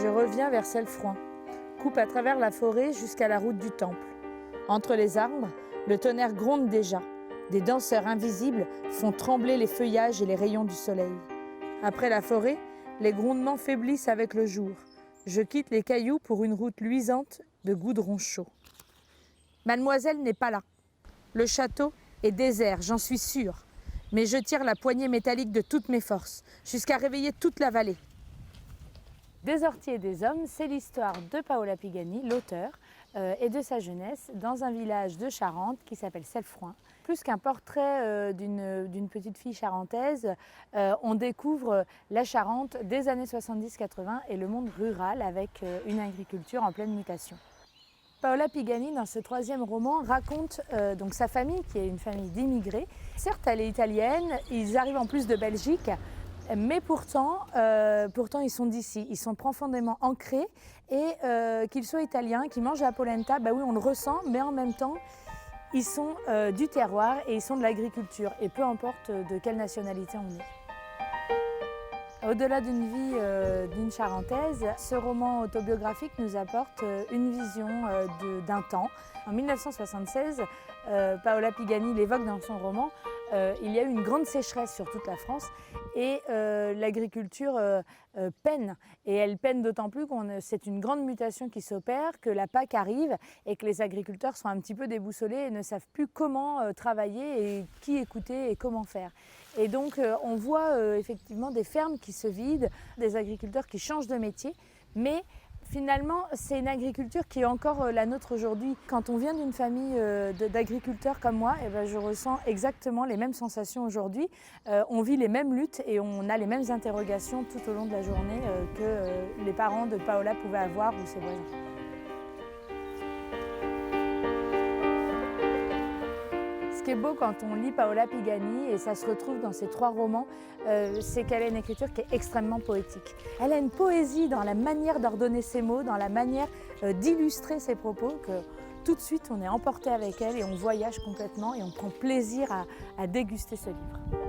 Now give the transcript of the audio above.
je reviens vers Cellefrouin, coupe à travers la forêt jusqu'à la route du Temple. Entre les arbres, le tonnerre gronde déjà. Des danseurs invisibles font trembler les feuillages et les rayons du soleil. Après la forêt, les grondements faiblissent avec le jour. Je quitte les cailloux pour une route luisante de goudron chaud. Mademoiselle n'est pas là. Le château est désert, j'en suis sûre. Mais je tire la poignée métallique de toutes mes forces, jusqu'à réveiller toute la vallée. Des orties et des hommes, c'est l'histoire de Paola Pigani, l'auteur, et de sa jeunesse dans un village de Charente qui s'appelle Cellefrouin. Plus qu'un portrait d'une petite fille charentaise, on découvre la Charente des années 70-80 et le monde rural avec une agriculture en pleine mutation. Paola Pigani, dans ce troisième roman, raconte donc sa famille, qui est une famille d'immigrés. Certes, elle est italienne, ils arrivent en plus de Belgique, mais pourtant ils sont d'ici, ils sont profondément ancrés et qu'ils soient italiens, qu'ils mangent la polenta, bah oui, on le ressent, mais en même temps, ils sont du terroir et ils sont de l'agriculture, et peu importe de quelle nationalité on est. Au-delà d'une vie d'une Charentaise, ce roman autobiographique nous apporte une vision d'un temps. En 1976, Paola Pigani l'évoque dans son roman, il y a eu une grande sécheresse sur toute la France et l'agriculture peine. Et elle peine d'autant plus que c'est une grande mutation qui s'opère, que la PAC arrive et que les agriculteurs sont un petit peu déboussolés et ne savent plus comment travailler et qui écouter et comment faire. Et donc on voit effectivement des fermes qui se vident, des agriculteurs qui changent de métier, mais finalement c'est une agriculture qui est encore la nôtre aujourd'hui. Quand on vient d'une famille d'agriculteurs comme moi, eh ben, je ressens exactement les mêmes sensations aujourd'hui. On vit les mêmes luttes et on a les mêmes interrogations tout au long de la journée que les parents de Paola pouvaient avoir ou ses voisins. Ce qui est beau quand on lit Paola Pigani, et ça se retrouve dans ces trois romans, c'est qu'elle a une écriture qui est extrêmement poétique. Elle a une poésie dans la manière d'ordonner ses mots, dans la manière d'illustrer ses propos, que tout de suite on est emporté avec elle et on voyage complètement et on prend plaisir à déguster ce livre.